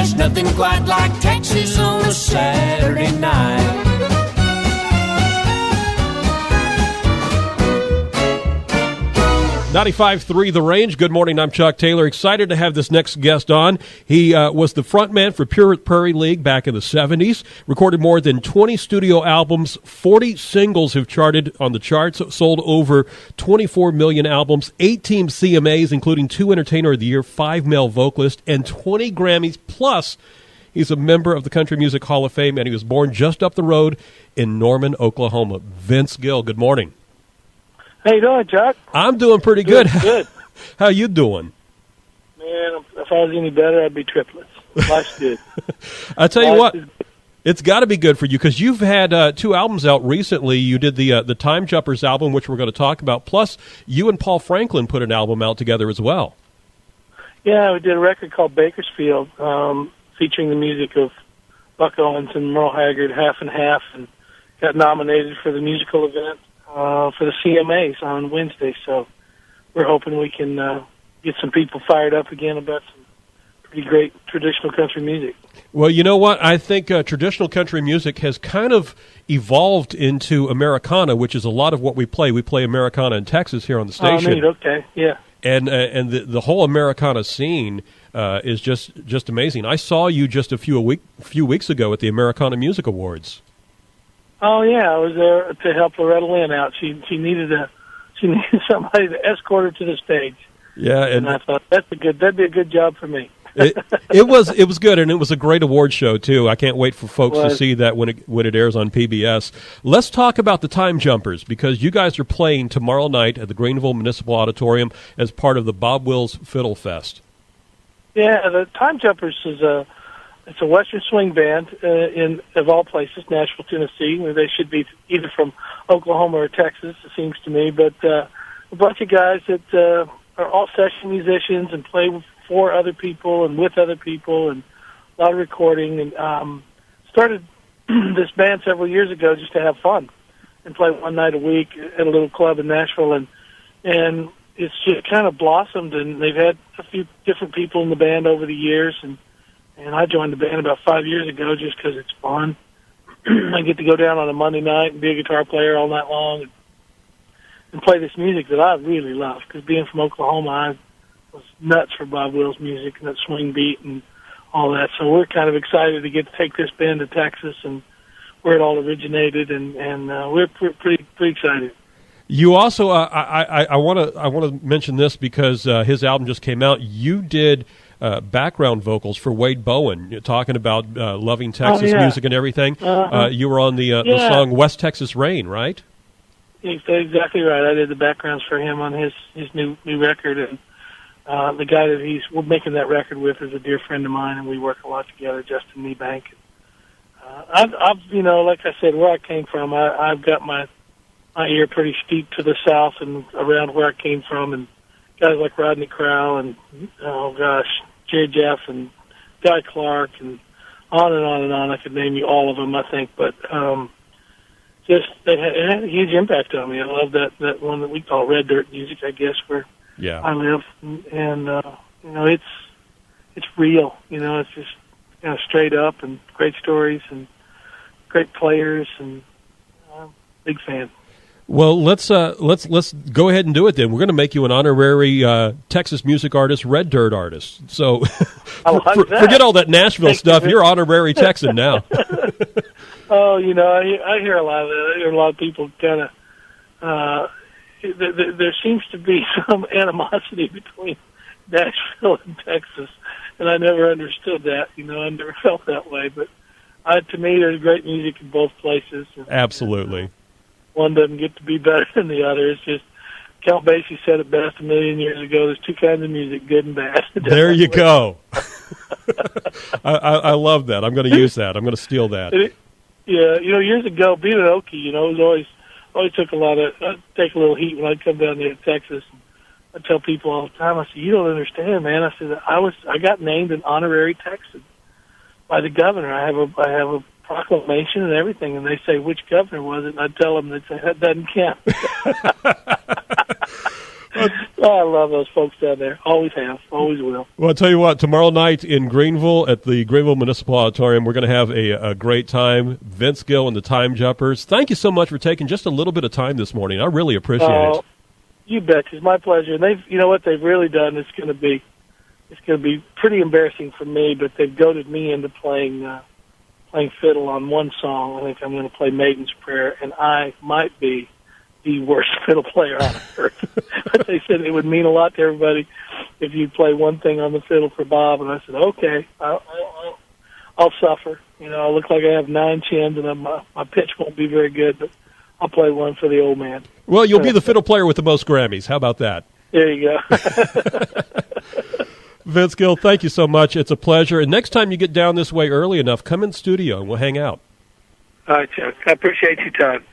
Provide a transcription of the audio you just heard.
there's nothing quite like Texas on a Saturday night. 95.3 The Range. Good morning, I'm Chuck Taylor. Excited to have this next guest on. He was the frontman for Pure Prairie League back in the 70s, recorded more than 20 studio albums, 40 singles have charted on the charts, sold over 24 million albums, 18 CMAs, including 2 Entertainer of the Year, 5 male vocalists, and 20 Grammys, plus he's a member of the Country Music Hall of Fame, and he was born just up the road in Norman, Oklahoma. Vince Gill, good morning. How you doing, Chuck? I'm doing pretty good. Good. How you doing? Man, if I was any better, I'd be triplets. Life's good. I tell you what, it's got to be good for you because you've had 2 albums out recently. You did the Time Jumpers album, which we're going to talk about. Plus, you and Paul Franklin put an album out together as well. Yeah, we did a record called Bakersfield, featuring the music of Buck Owens and Merle Haggard, half and half, and got nominated for the musical event for the CMAs on Wednesday. So we're hoping we can get some people fired up again about some pretty great traditional country music. Well, you know what? I think traditional country music has kind of evolved into Americana, which is a lot of what we play. We play Americana in Texas here on the station. Oh, neat. Okay, yeah. And the whole Americana scene is just amazing. I saw you just a few weeks ago at the Americana Music Awards. Oh yeah, I was there to help Loretta Lynn out. She needed somebody to escort her to the stage. Yeah, and I thought that'd be a good job for me. it was good, and it was a great award show too. I can't wait for folks to see that when it airs on PBS. Let's talk about the Time Jumpers because you guys are playing tomorrow night at the Greenville Municipal Auditorium as part of the Bob Wills Fiddle Fest. Yeah, the Time Jumpers is it's a Western swing band of all places, Nashville, Tennessee. They should be either from Oklahoma or Texas, it seems to me. But a bunch of guys that are all session musicians and play for other people and with other people, and a lot of recording. And started this band several years ago just to have fun and play one night a week at a little club in Nashville. And it's just kind of blossomed, and they've had a few different people in the band over the years. And I joined the band about 5 years ago just because it's fun. I get to go down on a Monday night and be a guitar player all night long and play this music that I really love. Because being from Oklahoma, I was nuts for Bob Wills music and that swing beat and all that. So we're kind of excited to get to take this band to Texas and where it all originated, and we're pretty excited. You also, I want to mention this because his album just came out. You did background vocals for Wade Bowen, talking about loving Texas music and everything. You were on the song West Texas Rain, right? Exactly right. I did the backgrounds for him on his new record, and the guy that we're making that record with is a dear friend of mine, and we work a lot together, Justin Niebank. I've like I said, where I came from, I've got my ear pretty steep to the south and around where I came from, and guys like Rodney Crowell and Jerry Jeff and Guy Clark and on and on and on. I could name you all of them, I think, but it had a huge impact on me. I love that one that we call red dirt music, I guess, where I live, and it's real. It's just kind of straight up and great stories and great players, and big fan. Well, let's go ahead and do it then. We're going to make you an honorary Texas music artist, red dirt artist. So forget all that Nashville stuff. You're honorary Texan now. Oh, I hear a lot of that. I hear a lot of people kind of. There seems to be some animosity between Nashville and Texas, and I never understood that. I never felt that way. But to me, there's great music in both places. Absolutely. One doesn't get to be better than the other. It's just Count Basie said it best a million years ago. There's two kinds of music, good and bad. There you go. I love that. I'm going to use that. I'm going to steal that. Years ago, being an Okie, it was always took I'd take a little heat when I'd come down there to Texas. I'd tell people all the time, I said, you don't understand, man. I said, I got named an honorary Texan by the governor. I have a proclamation and everything, and they say, which governor was it? And I'd tell them, they'd say, that doesn't count. I love those folks down there. Always have. Always will. Well, I'll tell you what, tomorrow night in Greenville at the Greenville Municipal Auditorium, we're going to have a great time. Vince Gill and the Time Jumpers. Thank you so much for taking just a little bit of time this morning. I really appreciate it. You bet. It's my pleasure. And you know what they've really done? It's going to be pretty embarrassing for me, but they've goaded me into playing fiddle on one song. I think I'm going to play Maiden's Prayer, and I might be the worst fiddle player on earth. But they said it would mean a lot to everybody if you play one thing on the fiddle for Bob. And I said, okay, I'll suffer. I'll look like I have 9 chins, and my pitch won't be very good, but I'll play one for the old man. Well, you'll be the fiddle player with the most Grammys. How about that? There you go. Vince Gill, thank you so much. It's a pleasure. And next time you get down this way early enough, come in studio and we'll hang out. All right, Chuck. I appreciate your time.